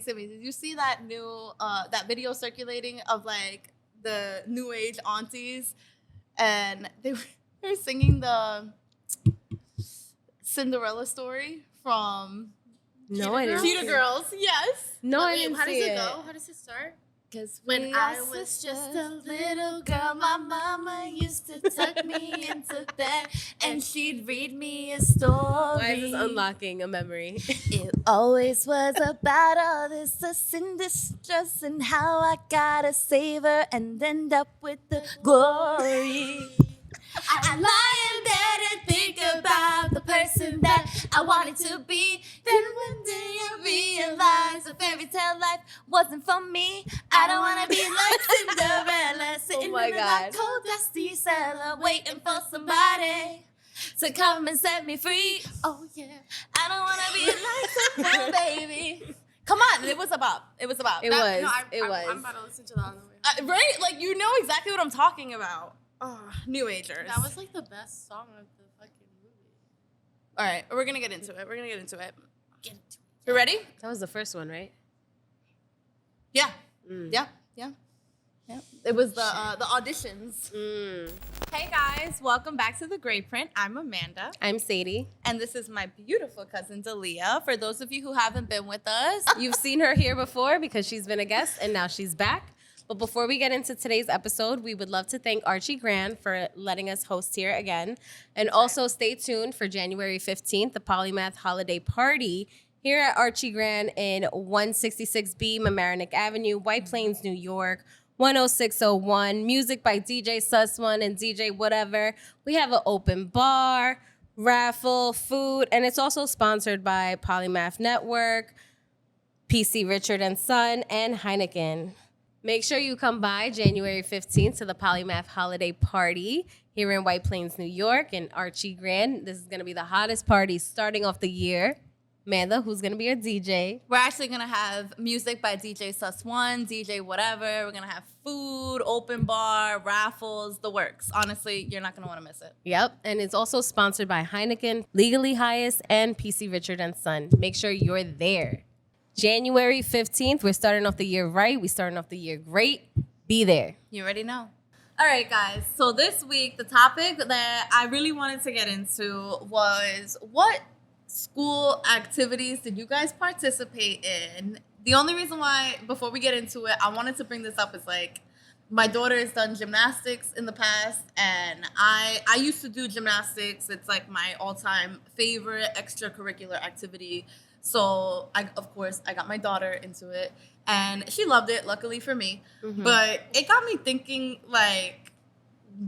Sammy, did you see that new that video circulating of like the new age aunties, and they were singing the Cinderella story from Cheetah Girls. Yes. No, I didn't how see does it it. go? How does it start? Because when I was just a little girl, my mama used to tuck me into bed, and she'd read me a story. Why is this unlocking a memory? It always was about all this sin, distress, and how I gotta save her and end up with the glory. I lie in bed and think about the person that I wanted to be. Then one day I realized a fairy tale life wasn't for me. I don't want to be like Cinderella, sitting in that cold, dusty cellar, waiting for somebody to come and set me free. Oh, yeah. I don't want to be like Cinderella, baby. Come on, it was about. It was. I'm about to listen to that on the way. Right? Like, you know exactly what I'm talking about. Oh, New Agers. That was like the best song of the fucking movie. All right, we're going to get into it. Get into it. You ready? That was the first one, right? Yeah. Yeah. It was the auditions. Hey guys, welcome back to The Great Print. I'm Amanda. I'm Sadie. And this is my beautiful cousin, Daleah. For those of you who haven't been with us. You've seen her here before because she's been a guest and now she's back. But before we get into today's episode, we would love to thank Archie Grand for letting us host here again. And also stay tuned for January 15th, the Polymath Holiday Party here at Archie Grand in 166B Mamaroneck Avenue, White Plains, New York, 10601. Music by DJ Sus1 and DJ whatever. We have an open bar, raffle, food, and it's also sponsored by Polymath Network, PC Richard & Son, and Heineken. Make sure you come by January 15th to the Polymath Holiday Party here in White Plains, New York, in Archie Grand. This is going to be the hottest party starting off the year. Amanda, who's going to be our DJ? We're actually going to have music by DJ Sus1, DJ whatever. We're going to have food, open bar, raffles, the works. Honestly, you're not going to want to miss it. Yep, and it's also sponsored by Heineken, Legally Highest, and PC Richard & Son. Make sure you're there. January 15th, we're starting off the year right. We're starting off the year great. Be there. You already know. All right, guys. So this week, the topic that I really wanted to get into was what school activities did you guys participate in? The only reason why, before we get into it, I wanted to bring this up is like, my daughter has done gymnastics in the past, and I used to do gymnastics. It's like my all-time favorite extracurricular activity. So, of course, I got my daughter into it, and she loved it, luckily for me. Mm-hmm. But it got me thinking, like,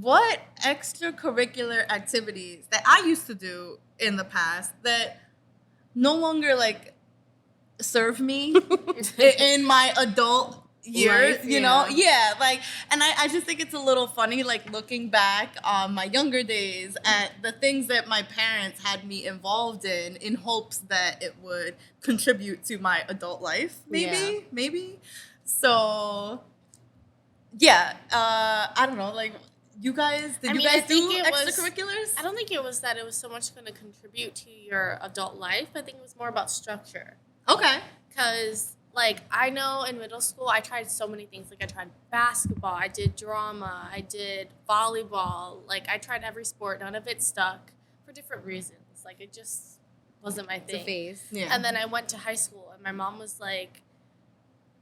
what extracurricular activities that I used to do in the past that no longer, like, serve me in my adult years, life, you know? Yeah, like, and I just think it's a little funny, like, looking back on my younger days at the things that my parents had me involved in hopes that it would contribute to my adult life, maybe. So, yeah, I don't know, like, you guys, did you guys do extracurriculars? I don't think it was that it was so much going to contribute to your adult life. I think it was more about structure. Okay. Because, like, I know in middle school, I tried so many things. Like, I tried basketball, I did drama, I did volleyball. Like, I tried every sport. None of it stuck for different reasons. Like, it just wasn't my thing. It's a phase. Yeah. And then I went to high school, and my mom was like,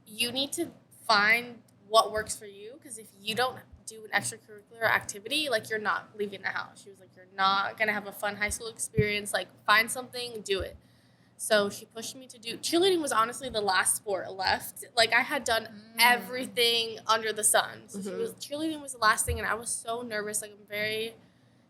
you need to find what works for you, because if you don't do an extracurricular activity, like, you're not leaving the house. She was like, you're not going to have a fun high school experience. Like, find something, do it. So she pushed me to do cheerleading. Was honestly the last sport left. Like, I had done everything under the sun. So cheerleading was the last thing, and I was so nervous. Like, I'm very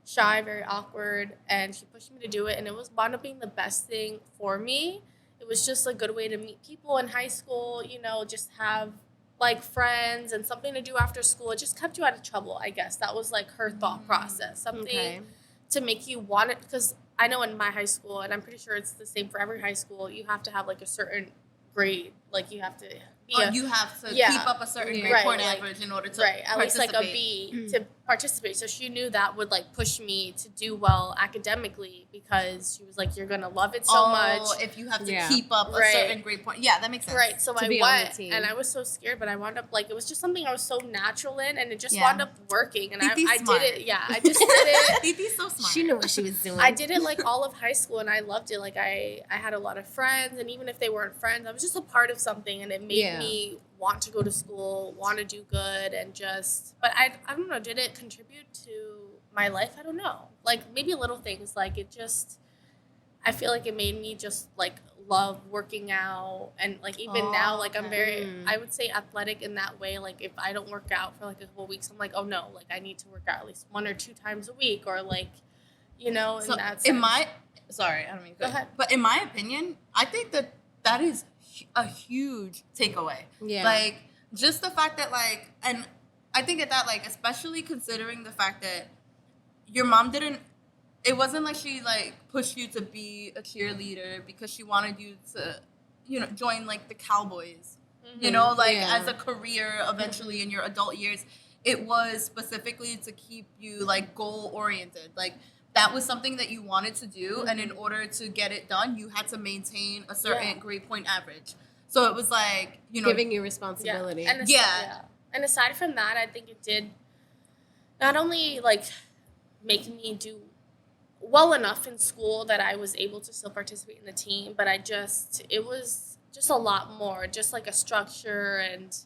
shy, very awkward, and she pushed me to do it, and it was wound up being the best thing for me. It was just a good way to meet people in high school, you know, just have, like, friends and something to do after school. It just kept you out of trouble, I guess. That was, like, her thought process. Something to make you want it, because I know in my high school, and I'm pretty sure it's the same for every high school, you have to have, like, a certain grade. Like, you have to be you have to keep up a certain grade point average in order to at least, like, a B participate. So she knew that would like push me to do well academically because she was like, you're gonna love it so much. If you have to Yeah. keep up a Right. certain grade point. Yeah, that makes sense. Right. So To I be on the went team. and I was so scared, but I wound up like, it was just something I was so natural in and it just Yeah. wound up working. And Titi's I smart. did it. Yeah. I just did it. Titi's so smart. She knew what she was doing. I did it like all of high school and I loved it. Like I had a lot of friends, and even if they weren't friends, I was just a part of something, and it made me want to go to school, want to do good, and just, but I don't know, did it contribute to my life? I don't know. Like maybe little things, like it just, I feel like it made me just like love working out, and like even now, like I'm very, I would say athletic in that way. Like if I don't work out for like a couple weeks, I'm like, oh no, like I need to work out at least 1 or 2 times a week, or like, you know, So in that sense. sorry, I don't mean to Go ahead. But in my opinion, I think that is a huge takeaway. Yeah. Like, just the fact that, like, and I think that, like, especially considering the fact that your mom it wasn't like she, like, pushed you to be a cheerleader because she wanted you to, you know, join, like, the Cowboys, you know, like, as a career eventually in your adult years. It was specifically to keep you, like, goal-oriented. Like, that was something that you wanted to do, and in order to get it done, you had to maintain a certain grade point average. So it was like, you know, giving you responsibility. And And aside from that, I think it did not only like make me do well enough in school that I was able to still participate in the team, but it was just a lot more, just like a structure and,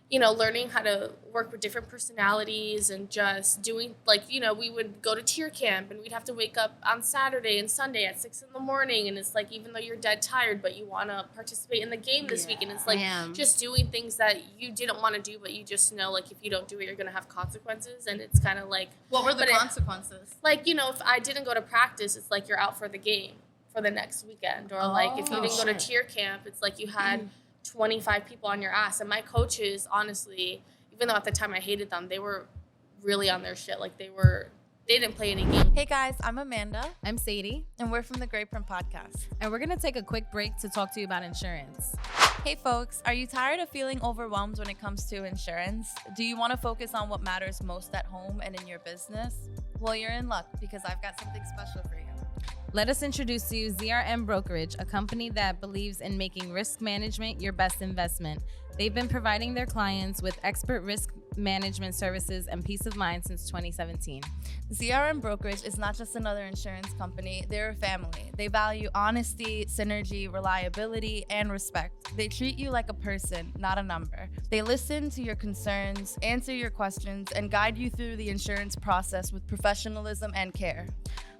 you know, learning how to work with different personalities and just doing, like, you know, we would go to cheer camp and we'd have to wake up on Saturday and Sunday at 6 a.m. And it's like, even though you're dead tired, but you want to participate in the game this week. And it's like just doing things that you didn't want to do, but you just know, like, if you don't do it, you're going to have consequences. And it's kind of like. What were the consequences? Like, you know, if I didn't go to practice, it's like you're out for the game for the next weekend. Or like if you didn't go to cheer camp, it's like you had 25 people on your ass. And my coaches, honestly, even though at the time I hated them, they were really on their shit. Like they didn't play any games. Hey guys, I'm Amanda. I'm Sadie. And we're from the Great Print Podcast. And we're going to take a quick break to talk to you about insurance. Hey folks, are you tired of feeling overwhelmed when it comes to insurance? Do you want to focus on what matters most at home and in your business? Well, you're in luck because I've got something special for you. Let us introduce to you ZRM Brokerage, a company that believes in making risk management your best investment. They've been providing their clients with expert risk management services and peace of mind since 2017. ZRM Brokerage is not just another insurance company, they're a family. They value honesty, synergy, reliability, and respect. They treat you like a person, not a number. They listen to your concerns, answer your questions, and guide you through the insurance process with professionalism and care.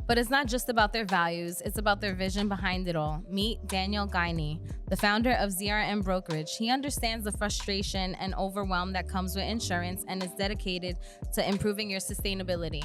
But it's not just about their values, it's about their vision behind it all. Meet Daniel Guiney, the founder of ZRM Brokerage. He understands the frustration and overwhelm that comes with insurance and is dedicated to improving your sustainability.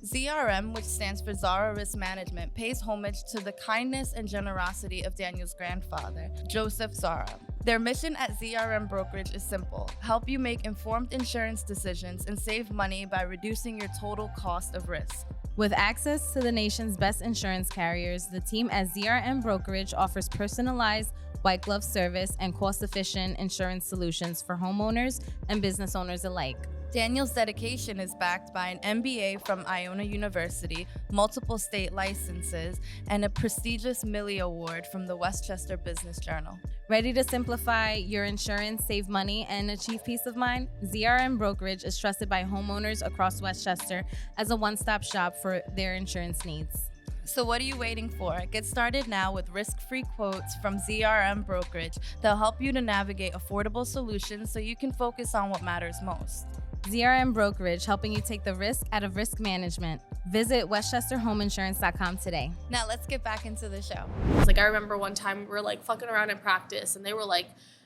ZRM, which stands for Zara Risk Management, pays homage to the kindness and generosity of Daniel's grandfather, Joseph Zara. Their mission at ZRM Brokerage is simple: help you make informed insurance decisions and save money by reducing your total cost of risk. With access to the nation's best insurance carriers, the team at ZRM Brokerage offers personalized white glove service and cost-efficient insurance solutions for homeowners and business owners alike. Daniel's dedication is backed by an MBA from Iona University, multiple state licenses, and a prestigious Millie Award from the Westchester Business Journal. Ready to simplify your insurance, save money, and achieve peace of mind? ZRM Brokerage is trusted by homeowners across Westchester as a one-stop shop for their insurance needs. So what are you waiting for? Get started now with risk-free quotes from ZRM Brokerage. They'll help you to navigate affordable solutions so you can focus on what matters most. ZRM Brokerage, helping you take the risk out of risk management. Visit westchesterhomeinsurance.com today. Now let's get back into the show. It's like I remember one time we were like fucking around in practice and they were like,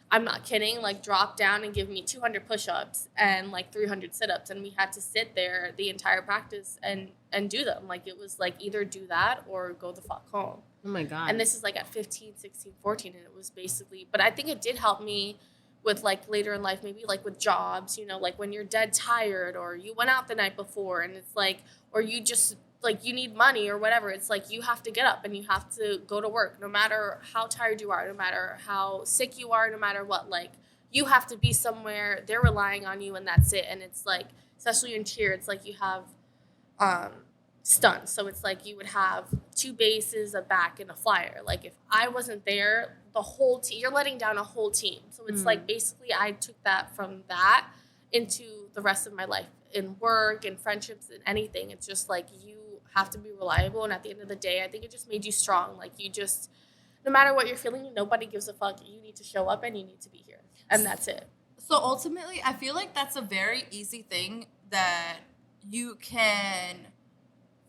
I'm not kidding, like drop down and give me 200 push-ups and like 300 sit-ups, and we had to sit there the entire practice and do them. Like it was like either do that or go the fuck home. Oh my God. And this is like at 15, 16, 14, and it was basically, but I think it did help me with like later in life, maybe like with jobs, you know, like when you're dead tired or you went out the night before and it's like, or you just like you need money or whatever. It's like you have to get up and you have to go to work no matter how tired you are, no matter how sick you are, no matter what, like you have to be somewhere, they're relying on you and that's it. And it's like especially in cheer, it's like you have stunts. So it's like you would have 2 bases, a back, and a flyer. Like if I wasn't there, the whole team, you're letting down a whole team. So it's like basically I took that from that into the rest of my life in work and friendships and anything. It's just like you have to be reliable. And at the end of the day, I think it just made you strong. Like you just, no matter what you're feeling, nobody gives a fuck. You need to show up and you need to be here. And that's it. So ultimately, I feel like that's a very easy thing that you can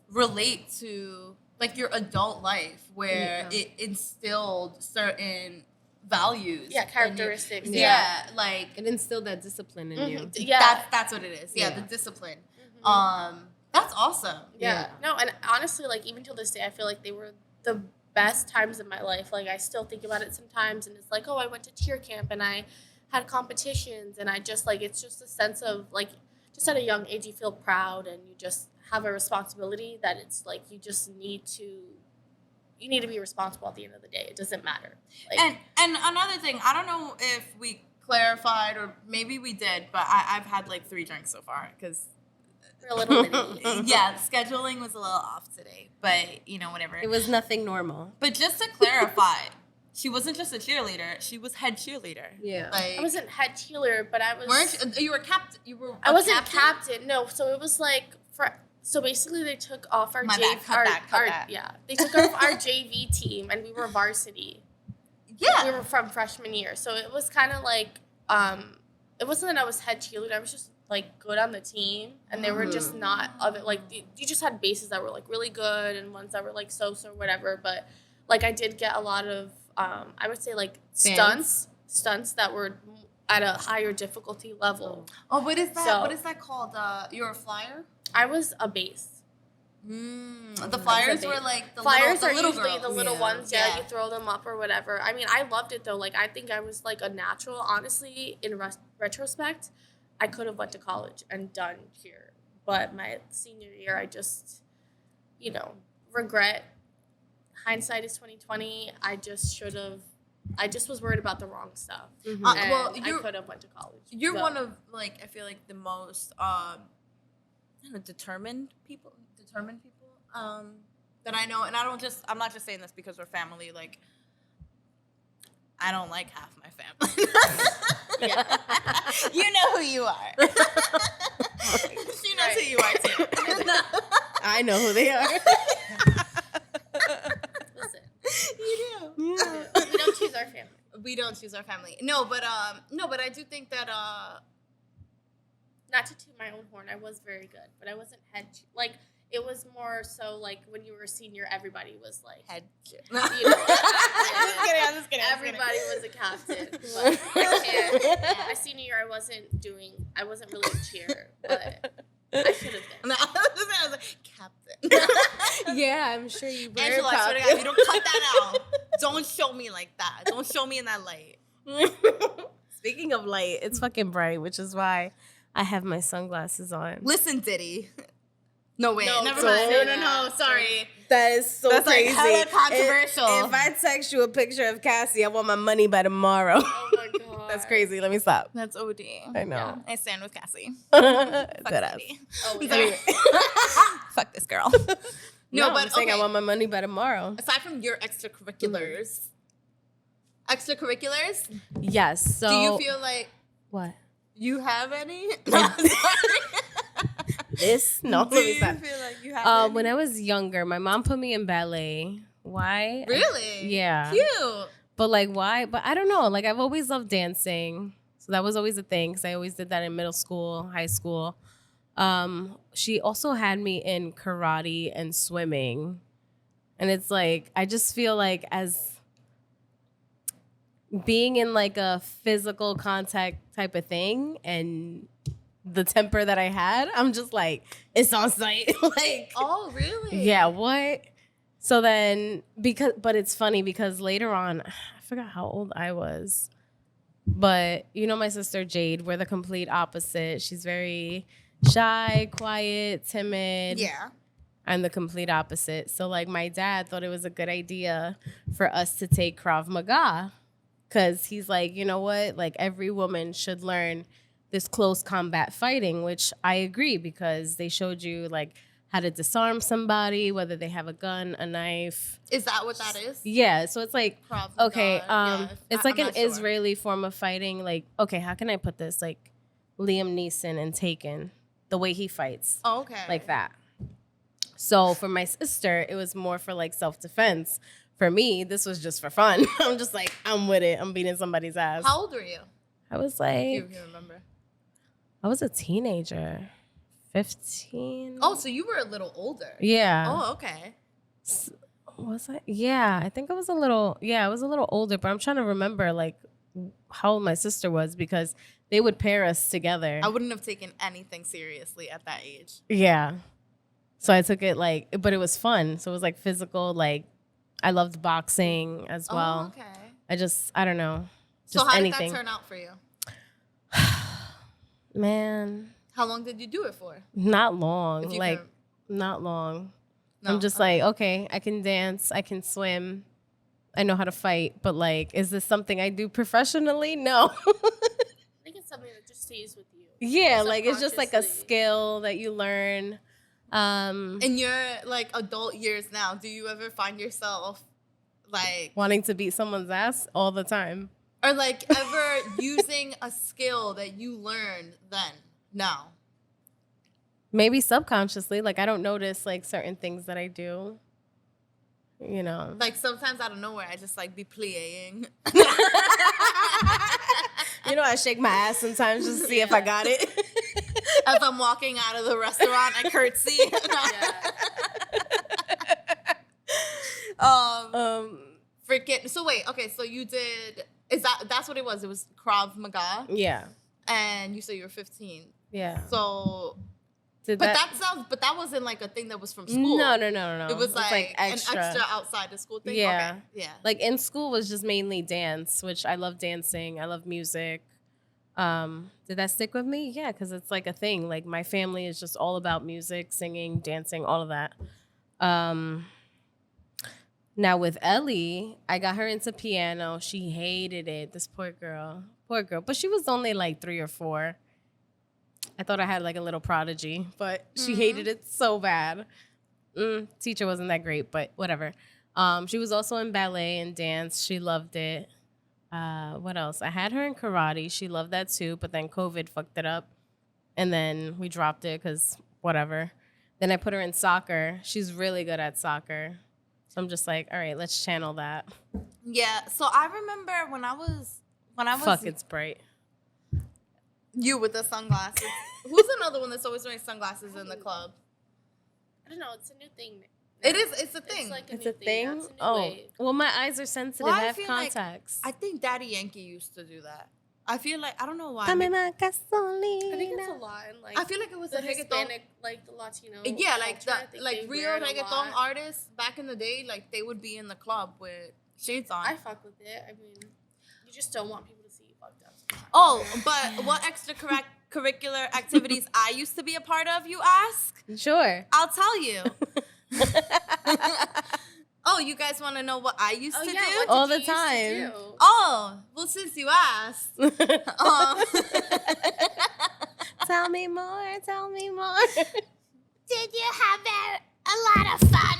relate to, like your adult life, where it instilled certain values. Yeah, characteristics. Yeah, like It instilled that discipline in you. Yeah. that's what it is. Yeah, the discipline. Mm-hmm. That's awesome. Yeah. No, and honestly, like even till this day, I feel like they were the best times of my life. Like I still think about it sometimes, and it's like, oh, I went to cheer camp and I had competitions, and I just like, it's just a sense of like, just at a young age, you feel proud and you just have a responsibility that it's like you just need to be responsible at the end of the day. It doesn't matter. Like, And another thing, I don't know if we clarified or maybe we did, but I've had like 3 drinks so far because we're a little mini. yeah, scheduling was a little off today, but you know, whatever. It was nothing normal. But just to clarify, she wasn't just a cheerleader; she was head cheerleader. Yeah. Like, I wasn't head cheerleader, but I was. weren't you? You were captain. You were. I wasn't captain. No, so it was like so basically they took off our My JV. bad, cut that. Yeah, they took off our JV team, and we were varsity. Yeah. We were from freshman year, so it was kind of like it wasn't that I was head cheerleader. I was just like good on the team, and they were just not of it. Like you just had bases that were like really good, and ones that were like so whatever. But like I did get a lot of I would say like stunts that were at a higher difficulty level. Oh, what is that? So- What is that called? You're a flyer. I was a base. The flyers were like the Flyers are little usually girls. the little ones. Yeah, you throw them up or whatever. I mean, I loved it though. Like, I think I was like a natural. Honestly, in retrospect, I could have went to college and done cheer, but my senior year, I just, regret. Hindsight is 2020. I just should have. I just was worried about the wrong stuff. Mm-hmm. And Well, I could have went to college. You're So- one of like I feel like the most determined people that I know, and I'm not just saying this because we're family. Like, I don't like half my family. Yeah. You know who you are. She knows who you are too. I know who they are. Listen, You do. Yeah. we don't choose our family. We don't choose our family. No, but I do think that Not to toot my own horn, I was very good, but I wasn't like. It was more so like when you were a senior, everybody was like head. I'm just kidding. Everybody was a captain. But my senior year, I wasn't really a cheer, but I should have been. No, I was like, captain. Yeah, I'm sure you were. Angela, I swear to God, you don't cut that out. Don't show me like that. Don't show me in that light. Speaking of light, it's fucking bright, which is why I have my sunglasses on. Listen, Diddy. No, wait. No, Never don't mind. say No, that. sorry. That is so That's like crazy. hella controversial. If I text you a picture of Cassie, I want my money by tomorrow. Oh my god, That's crazy. Let me stop. That's OD. I know. I stand with Cassie. That Fuck ass. Diddy. Oh, yeah. Anyway. Fuck this girl. No, but I'm saying I okay. want my money by tomorrow. Aside from your extracurriculars, Yes. So do you feel like what? you have any? No, This? No, let do me you stop. feel like you have any? When I was younger, my mom put me in ballet. Why? Really? Yeah. Cute. But like, why? But I don't know. Like, I've always loved dancing, so that was always a thing. Because I always did that in middle school, high school. She also had me in karate and swimming, and it's like I just feel like as being in like a physical contact type of thing, and the temper that I had, I'm just like, it's on site. Like, Oh, really? yeah, what? So then, but it's funny because later on, I forgot how old I was, but you know my sister Jade, we're the complete opposite. She's very shy, quiet, timid. Yeah. I'm the complete opposite. So like my dad thought it was a good idea for us to take Krav Maga because he's like, you know what? Like every woman should learn this close combat fighting, which I agree because they showed you like how to disarm somebody, whether they have a gun, a knife. Is that what that is? Yeah, so it's like, Krav okay, Maga, it's I'm like an not sure. Israeli form of fighting. Like, okay, how can I put this? Like Liam Neeson and Taken, the way he fights, Oh, okay. like that. So for my sister, it was more for like self-defense. For me, this was just for fun. I'm just like, I'm with it. I'm beating somebody's ass. How old were you? I was If like, you remember. I was a teenager, 15. Oh, so you were a little older. Yeah. Oh, okay. Was I? Yeah, I think I was a little. Yeah, I was a little older, but I'm trying to remember like how old my sister was because they would pair us together. I wouldn't have taken anything seriously at that age. Yeah. So I took it like, but it was fun. So it was like physical. Like I loved boxing as well. Oh, okay. I don't know. So Just how anything. did that turn out for you? Man, How long did you do it for? not long. If you Like can- not long. No? I'm just like, okay, I can dance, I can swim, I know how to fight, but like, is this something I do professionally? No. I think it's something that just stays with you. Yeah, like it's just like a Subconsciously. skill that you learn. In your like adult years now, do you ever find yourself like Wanting to beat someone's ass all the time. or like ever using a skill that you learned then? No. Maybe subconsciously, like I don't notice like certain things that I do. You know. Like sometimes out of nowhere I just like be playing. You know, I shake my ass sometimes just to see if I got it. As I'm walking out of the restaurant, I curtsy. Freaking. So wait, okay. So you did. That's what it was? It was Krav Maga, Yeah. and you said you were 15. Yeah. So, Did but that wasn't like a thing that was from school. No. It was It's, like extra. an extra outside the school thing. Yeah. Okay. Yeah. Like in school was just mainly dance, which I love dancing. I love music. Did that stick with me? Yeah, because it's like a thing. Like my family is just all about music, singing, dancing, all of that. Now with Ellie, I got her into piano. She hated it. This poor girl. But she was only like 3 or 4. I thought I had like a little prodigy, but she hated it so bad. Teacher wasn't that great, but whatever. She was also in ballet and dance. She loved it. What else? I had her in karate. She loved that too, but then COVID fucked it up. And then we dropped it because whatever. Then I put her in soccer. She's really good at soccer. So I'm just like, all right, let's channel that. Yeah. So I remember when I was Fuck, it's bright. you with the sunglasses. Who's another one that's always wearing sunglasses in the club? I don't know. It's a new thing. It is. It's a thing. It's like It's new a thing? Now. It's a new Oh, wave. well, my eyes are sensitive. Well, I I have feel like- contacts. I think Daddy Yankee used to do that. I feel like I don't know why. Dame Maybe- más gasolina. I think it's a lot in like I feel like it was the a reggaeton. Hispanic, like the Latino. Yeah, like culture. I think like they real wear it a reggaeton lot. artists back in the day, like they would be in the club with shades on. I fuck with it. I mean, you just don't want people to see you fucked up. sometimes. Oh, but what extracurricular activities I used to be a part of, you ask? Sure. I'll tell you. Oh, you guys want to know what I used to do? what All did the you used to time. do? Oh, well, since you asked. Tell me more. Tell me more. Did you have a lot of fun?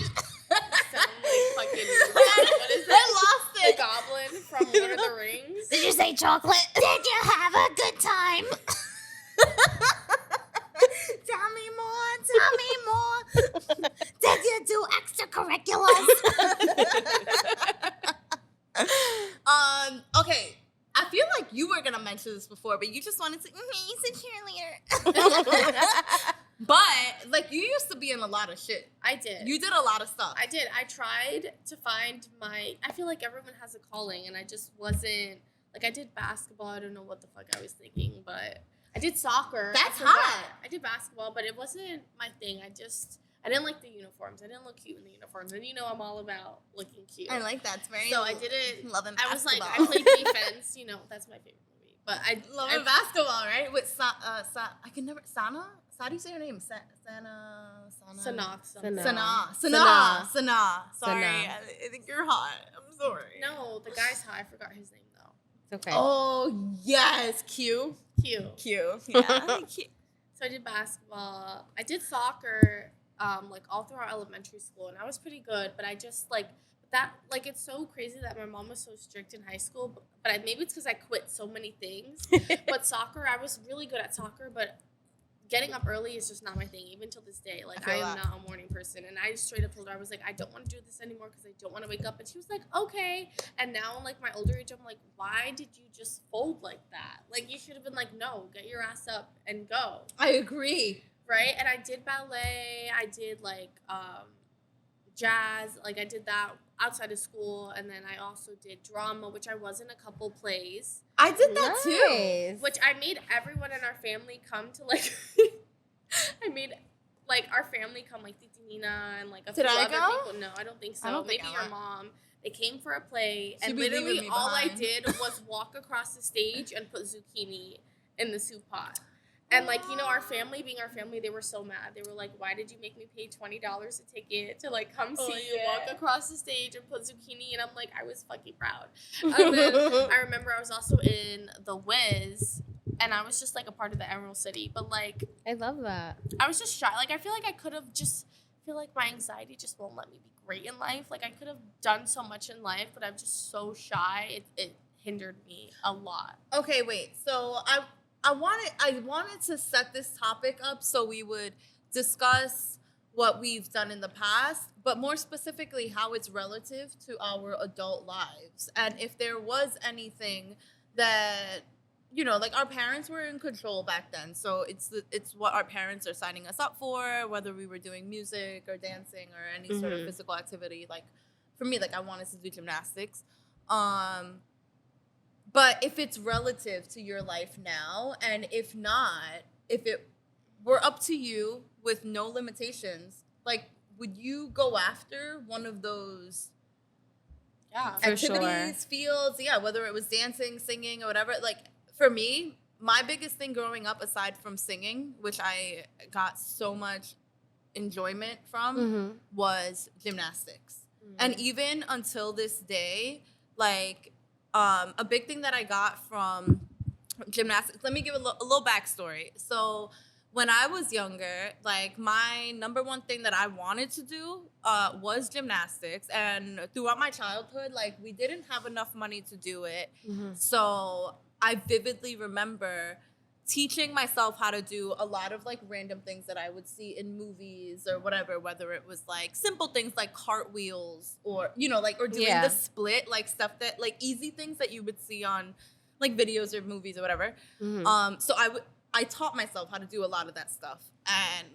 Sound like fucking. What is I that? lost The it. goblin from Lord of the Rings. Did you say chocolate? Did you have a good time? Tell me more. Tell me more. Did you do extracurriculars? Okay. I feel like you were gonna mention this before, but you just wanted to. He's a cheerleader. But like, you used to be in a lot of shit. I did. You did a lot of stuff. I did. I tried to find my. I feel like everyone has a calling, and I just wasn't. Like, I did basketball. I don't know what the fuck I was thinking, but I did soccer. That's I forgot. hot. I did basketball, but it wasn't my thing. I didn't like the uniforms. I didn't look cute in the uniforms, and you know I'm all about looking cute. I like that. It's very. So I didn't. Loving I was like, I basketball. played defense. You know, that's my favorite movie. But I Loving basketball, right? With I can never Sana. How do you say her name? Sanaa. Sana. Sorry, Sanaa. I think you're hot. I'm sorry. No, the guy's hot. I forgot his name though. Okay. Oh, yes. Q. Cute. Yeah. Q. So I did basketball. I did soccer, like all throughout elementary school, and I was pretty good. But I just like that. Like it's so crazy that my mom was so strict in high school. But maybe it's because I quit so many things. But soccer, I was really good at soccer. But getting up early is just not my thing, even till this day. Like I am not a morning person, and I straight up told her I was like, I don't want to do this anymore because I don't want to wake up. And she was like, okay. And now in like my older age, I'm like, why did you just fold like that? Like you should have been like, no, get your ass up and go. I agree. Right? And I did ballet. I did like jazz. Like I did that outside of school, and then I also did drama, which I was in a couple plays. I did that too. Nice. Which I made everyone in our family come to like. I made like our family come, like Titi Nina and like a few other people. No, I don't think so. Maybe your mom. They came for a play, and literally all I did was walk across the stage and put zucchini in the soup pot. And, like, you know, our family, being our family, they were so mad. They were like, why did you make me pay $20 a ticket to, like, come see you walk across the stage and put zucchini? And I'm like, I was fucking proud. And then I remember I was also in The Wiz, and I was just, like, a part of the Emerald City. But, like... I love that. I was just shy. Like, I feel like I could have just... I feel like my anxiety just won't let me be great in life. Like, I could have done so much in life, but I'm just so shy. It hindered me a lot. Okay, wait. So, I wanted to set this topic up so we would discuss what we've done in the past, but more specifically how it's relative to our adult lives. And if there was anything that, you know, like our parents were in control back then. So it's what our parents are signing us up for, whether we were doing music or dancing or any sort of physical activity. Like for me, like I wanted to do gymnastics. But if it's relative to your life now, and if not, if it were up to you with no limitations, like, would you go after one of those activities, fields? Yeah, whether it was dancing, singing, or whatever. Like, for me, my biggest thing growing up, aside from singing, which I got so much enjoyment from, was gymnastics. And even until this day, like... a big thing that I got from gymnastics, let me give a little backstory. So when I was younger, like my number one thing that I wanted to do was gymnastics. And throughout my childhood, like we didn't have enough money to do it. So I vividly remember teaching myself how to do a lot of like random things that I would see in movies or whatever, whether it was like simple things like cartwheels or, you know, like, or doing the split, like stuff that like easy things that you would see on like videos or movies or whatever. So I taught myself how to do a lot of that stuff. And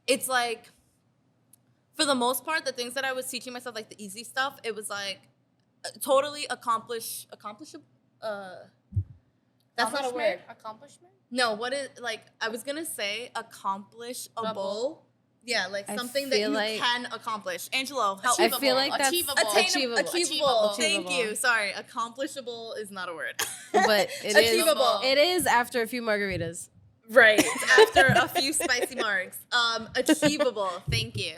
it's like, for the most part, the things that I was teaching myself, like the easy stuff, it was like totally accomplishable. That's not a word. Accomplishment? No, what is, like, I was going to say accomplishable. Yeah, like something that you can accomplish. Angelo, help me. I feel like that's achievable. Thank you. Sorry, accomplishable is not a word. But it is. Achievable. It is after a few margaritas. Right, after a few spicy marks. Achievable, thank you.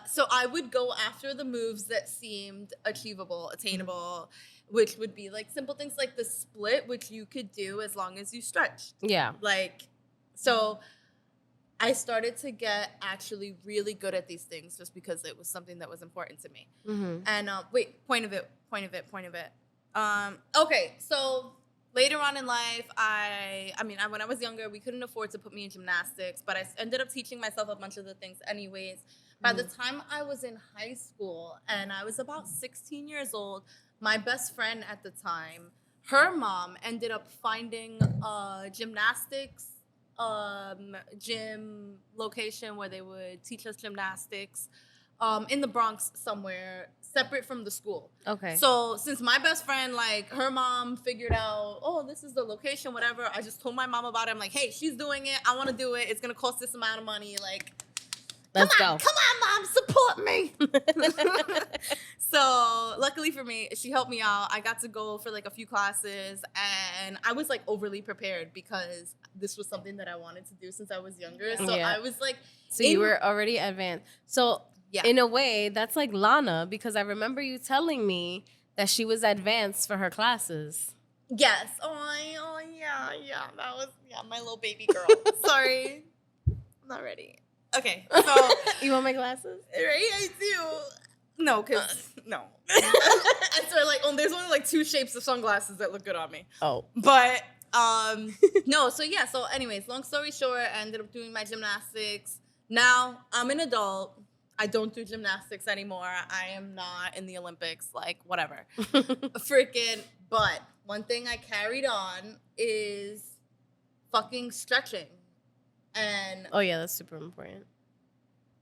So I would go after the moves that seemed achievable, attainable, which would be like simple things like the split, which you could do as long as you stretch. Yeah. Like, so I started to get actually really good at these things just because it was something that was important to me. And point of it. Okay, so later on in life, I mean, when I was younger, we couldn't afford to put me in gymnastics, but I ended up teaching myself a bunch of the things anyways. By the time I was in high school and I was about 16 years old, my best friend at the time, her mom ended up finding a gymnastics gym location where they would teach us gymnastics in the Bronx somewhere, separate from the school. Okay. So since my best friend, like her mom figured out, oh, this is the location, whatever, I just told my mom about it. I'm like, hey, she's doing it. I want to do it. It's going to cost this amount of money. Like, Come on, Mom, support me. So luckily for me, she helped me out. I got to go for like a few classes, and I was like overly prepared because this was something that I wanted to do since I was younger. So I was like, so you were already advanced. So in a way, that's like Lana, because I remember you telling me that she was advanced for her classes. Yes. Oh, yeah. That was my little baby girl. Sorry, I'm not ready. Okay, so You want my glasses? right, I do. No, cause no. I swear, like, there's only like 2 shapes of sunglasses that look good on me. Oh. But no. So yeah. So anyways, long story short, I ended up doing my gymnastics. Now I'm an adult. I don't do gymnastics anymore. I am not in the Olympics. Like, whatever. Freaking. But one thing I carried on is fucking stretching. And Oh yeah, that's super important.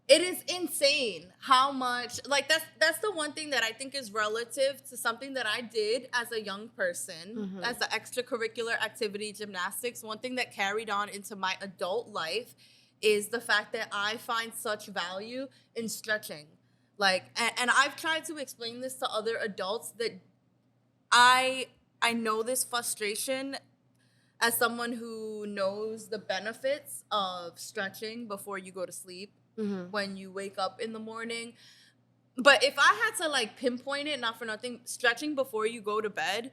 it is insane how much, like, that's the one thing that I think is relative to something that I did as a young person, as an extracurricular activity, gymnastics. One thing that carried on into my adult life is the fact that I find such value in stretching. Like, and I've tried to explain this to other adults that I know this frustration as someone who knows the benefits of stretching before you go to sleep, when you wake up in the morning. But if I had to like pinpoint it, not for nothing, stretching before you go to bed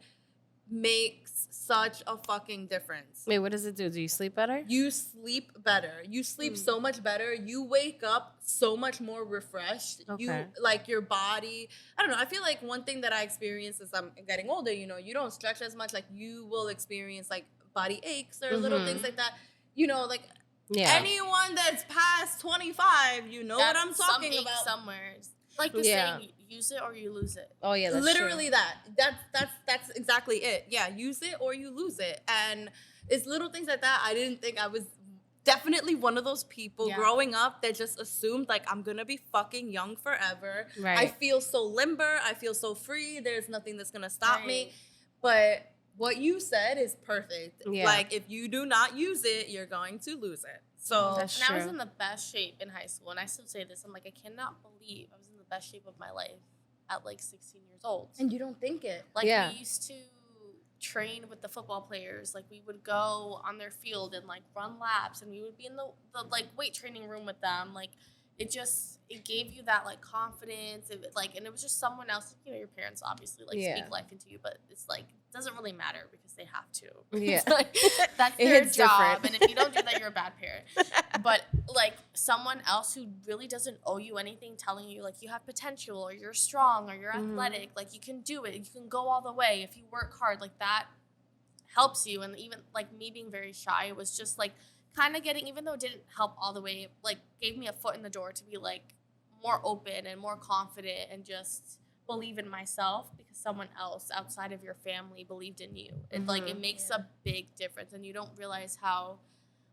makes such a fucking difference. Wait, what does it do? Do you sleep better? You sleep better. You sleep so much better. You wake up so much more refreshed. Okay. You, like, your body, I don't know. I feel like one thing that I experience as I'm getting older, you know, you don't stretch as much. Like, you will experience like body aches or little things like that. You know, like, anyone that's past 25, you know what I'm talking about. Somewhere. Like the saying, use it or you lose it. Oh yeah, that's literally true. that's exactly it. Yeah, use it or you lose it. And it's little things like that. I didn't think I was definitely one of those people growing up that just assumed like I'm gonna be fucking young forever. Right. I feel so limber. I feel so free. There's nothing that's gonna stop me. But what you said is perfect. Yeah. Like, if you do not use it, you're going to lose it. So That's And I was true. in the best shape in high school, and I still say this. I'm like, I cannot believe I was in the best shape of my life at like 16 years old. and you don't think it. Like, we used to train with the football players. Like, we would go on their field and like run laps, and we would be in the like weight training room with them. Like, it gave you that like confidence. And it was just someone else. You know, your parents obviously like speak life into you, but it's like, it doesn't really matter because they have to. Yeah. It's like, that's It their hits job, different. and if you don't do that, you're a bad parent. But like someone else who really doesn't owe you anything, telling you like you have potential or you're strong or you're athletic, like you can do it, you can go all the way if you work hard, like that helps you. And even like me being very shy, it was just like kind of getting, even though it didn't help all the way, like gave me a foot in the door to be like more open and more confident and just believe in myself because someone else outside of your family believed in you. It like it makes a big difference, and you don't realize how,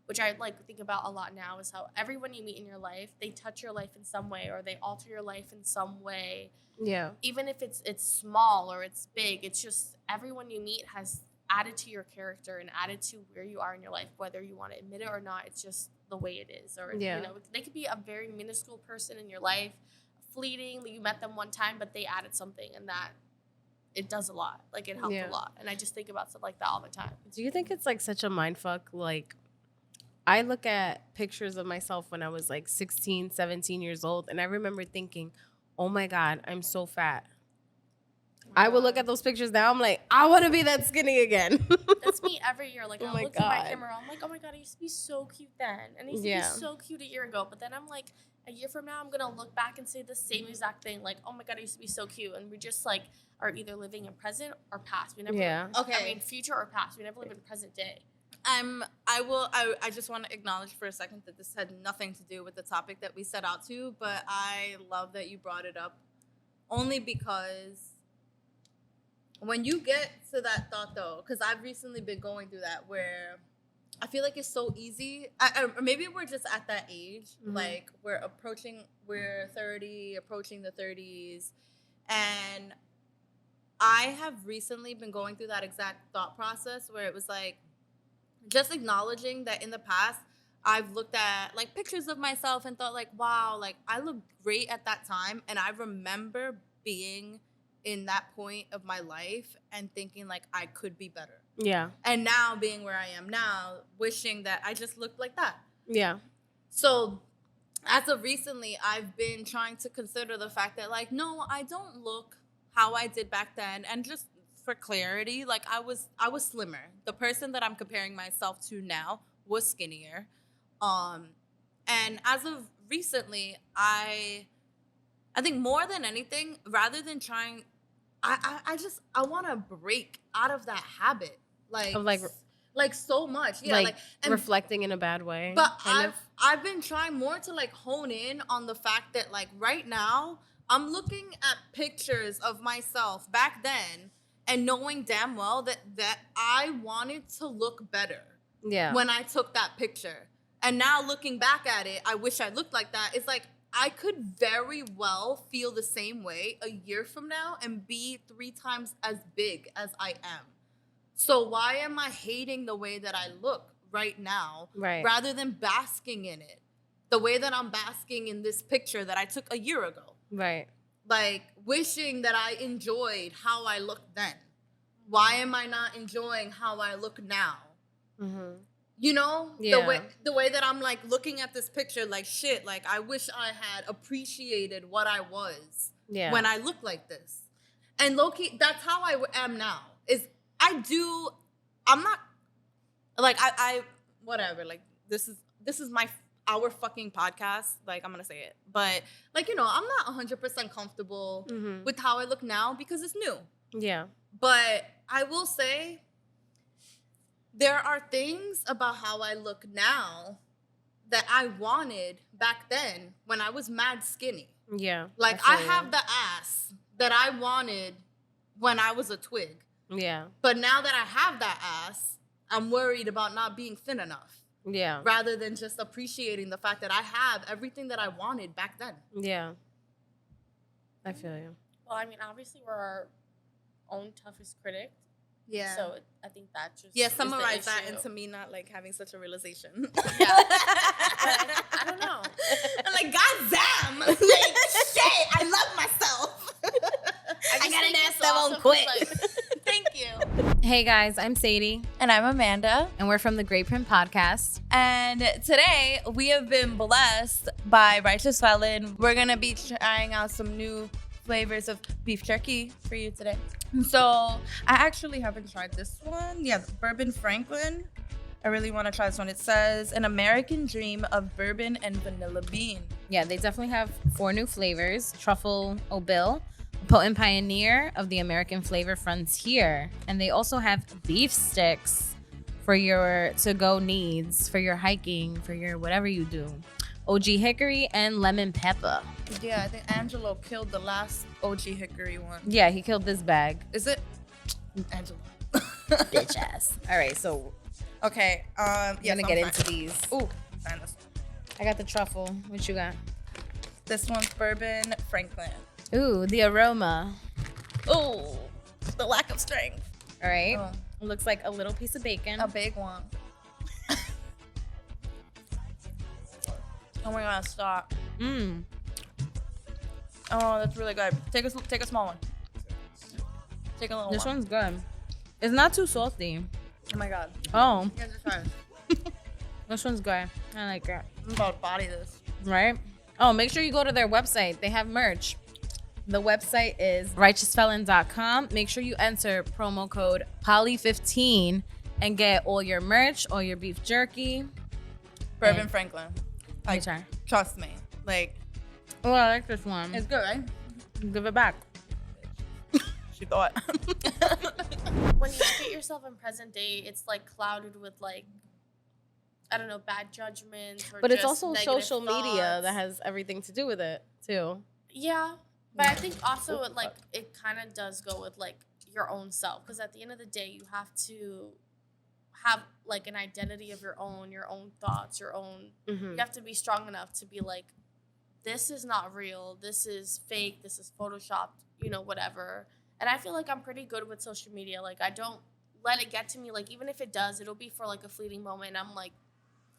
which I like think about a lot now, is how everyone you meet in your life, they touch your life in some way or they alter your life in some way. Yeah. Even if it's small or it's big, it's just everyone you meet has added to your character and added to where you are in your life, whether you want to admit it or not. It's just the way it is. Or you know, they could be a very minuscule person in your life, fleeting, you met them one time, but they added something, and that it does a lot. Like, it helped a lot. And I just think about stuff like that all the time. Do you think it's like such a mindfuck? Like, I look at pictures of myself when I was like 16, 17 years old, and I remember thinking, oh my God, I'm so fat. I would look at those pictures now. I'm like, I want to be that skinny again. That's me every year. Like, Oh I my look at my God. camera, I'm like, oh my God, I used to be so cute then. And I used to be so cute a year ago. But then I'm like, a year from now, I'm going to look back and say the same exact thing. Like, oh my God, I used to be so cute. And we just like are either living in present or past. We never, I mean, future or past. We never live in present day. I just want to acknowledge for a second that this had nothing to do with the topic that we set out to, but I love that you brought it up, only because when you get to that thought, though, because I've recently been going through that, where I feel like it's so easy, or maybe we're just at that age, like we're 30, approaching the 30s, and I have recently been going through that exact thought process where it was like, just acknowledging that in the past, I've looked at like pictures of myself and thought like, wow, like I look great at that time. And I remember being in that point of my life and thinking like I could be better. Yeah. And now being where I am now, wishing that I just looked like that. Yeah. So as of recently, I've been trying to consider the fact that like, no, I don't look how I did back then. And just for clarity, like I was slimmer. The person that I'm comparing myself to now was skinnier. And as of recently, I think more than anything, rather than trying, I want to break out of that habit, like so much, yeah, like and, reflecting in a bad way. But I've been trying more to like hone in on the fact that like right now I'm looking at pictures of myself back then and knowing damn well that I wanted to look better. Yeah. When I took that picture. And now looking back at it, I wish I looked like that. It's like I could very well feel the same way a year from now and be 3 times as big as I am. So why am I hating the way that I look right now rather than basking in it? The way that I'm basking in this picture that I took a year ago. Right. Like wishing that I enjoyed how I looked then. Why am I not enjoying how I look now? Mm-hmm. You know, the way that I'm like looking at this picture, like shit, like I wish I had appreciated what I was when I looked like this. And low-key, that's how I am now. I'm not like I whatever. Like this is our fucking podcast. Like I'm gonna say it, but like I'm not 100% comfortable with how I look now because it's new. Yeah, but I will say. There are things about how I look now that I wanted back then when I was mad skinny. Yeah. Like I have the ass that I wanted when I was a twig. Yeah. But now that I have that ass, I'm worried about not being thin enough. Yeah. Rather than just appreciating the fact that I have everything that I wanted back then. Yeah. I feel you. Well, I mean, obviously we're our own toughest critic. Yeah. So I think that just summarize that into me not like having such a realization. Yeah. I don't know. I'm like, God damn! Like, shit, I love myself. I got an ass that won't quit. Thank you. Hey guys, I'm Sadie. And I'm Amanda. And we're from the Great Print Podcast. And today we have been blessed by Righteous Felon. We're going to be trying out some new flavors of beef jerky for you today. So I actually haven't tried this one. Yeah, the Bourbon Franklin. I really want to try this one. It says an American dream of bourbon and vanilla bean. Yeah, they definitely have 4 new flavors. Truffle O'Bill, potent pioneer of the American flavor frontier. And they also have beef sticks for your to-go needs, for your hiking, for your whatever you do. OG hickory and lemon pepper. Yeah, I think Angelo killed the last OG hickory one. Yeah, he killed this bag. Is it? Angelo. Bitch ass. All right, so okay. I'm gonna get into these. Ooh, find this one. I got the truffle. What you got? This one's Bourbon Franklin. Ooh, the aroma. Ooh, the lack of strength. All right. Oh. It looks like a little piece of bacon. A big one. Oh my God, stop. Mmm. Oh, that's really good. Take a small one. Take a little one. This one's good. It's not too salty. Oh my God. Oh. You guys are trying. This one's good. I like it. I'm about to body this. Right? Oh, make sure you go to their website. They have merch. The website is righteousfelon.com. Make sure you enter promo code POLY15 and get all your merch, all your beef jerky. Bourbon Franklin. Like, try. Trust me. Like, oh, I like this one. It's good, right? Give it back. She thought. When you look at yourself in present day, it's like clouded with like, I don't know, bad judgments. Or but it's just also negative social thoughts. media that has everything to do with it too. Yeah, but I think also it kind of does go with like your own self, because at the end of the day, you have to have like an identity of your own thoughts, your own. You have to be strong enough to be like, this is not real, this is fake, this is photoshopped, whatever. And I feel like I'm pretty good with social media. Like, I don't let it get to me. Like, even if it does, it'll be for like a fleeting moment. I'm like,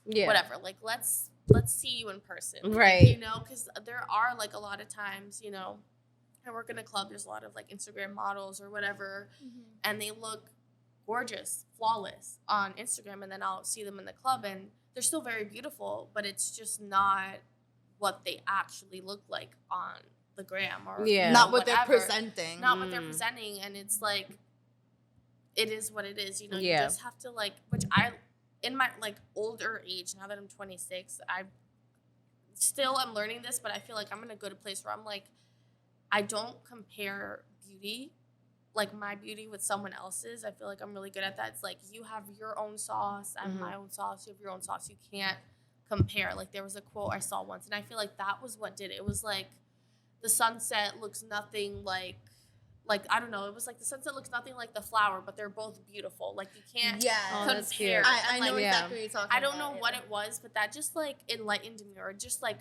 whatever. Like, let's see you in person, right? Like, because there are like a lot of times, I work in a club. There's a lot of like Instagram models or whatever, and they look gorgeous, flawless on Instagram, and then I'll see them in the club and they're still very beautiful, but it's just not what they actually look like on the gram or not what whatever. they're presenting. Not what they're presenting. And it's like, it is what it is. You know, Yeah. you just have to like, which I, in my like older age, now that I'm 26, I still am learning this, but I feel like I'm in a good place where I'm like, I don't compare beauty, like my beauty with someone else's. I feel like I'm really good at that. It's like you have your own sauce, I have my own sauce, you have your own sauce. You can't compare. Like there was a quote I saw once, and I feel like that was what did it. It was like the sunset looks nothing like I don't know. It was like the sunset looks nothing like the flower, but they're both beautiful. Like you can't Oh, that's compare. cute. I And, know like, exactly what you're talking I about. don't know what it was, but that just like enlightened me, or just like,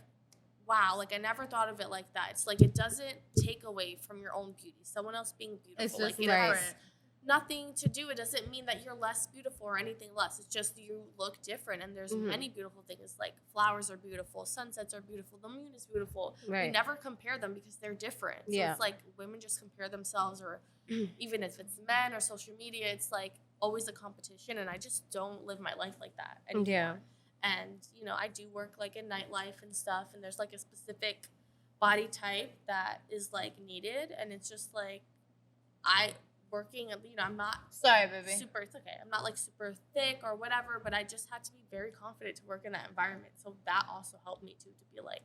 wow, like I never thought of it like that. It's like it doesn't take away from your own beauty. Someone else being beautiful, It's like just it right. has nothing to do. It doesn't mean that you're less beautiful or anything less. It's just you look different, and there's many beautiful things. Like flowers are beautiful, sunsets are beautiful, the moon is beautiful. Right. We never compare them because they're different. So Yeah. it's like women just compare themselves, or even if it's men or social media, it's like always a competition, and I just don't live my life like that anymore. Yeah. And you know, I do work like in nightlife and stuff, and there's like a specific body type that is like needed, and it's just like working, you know, I'm not Sorry, baby. super, it's okay, I'm not like super thick or whatever, but I just had to be very confident to work in that environment. So that also helped me too, to be like,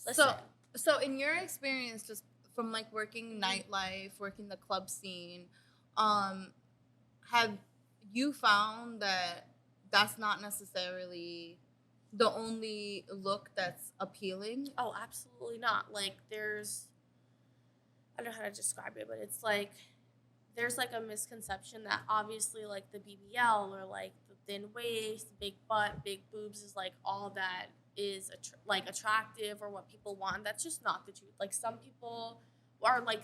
listen. So in your experience, just from like working nightlife, working the club scene, have you found that that's not necessarily the only look that's appealing? Oh, absolutely not. Like I don't know how to describe it, but it's like there's like a misconception that obviously like the BBL or like the thin waist, big butt, big boobs is like all that is like attractive or what people want. That's just not the truth. Like some people are like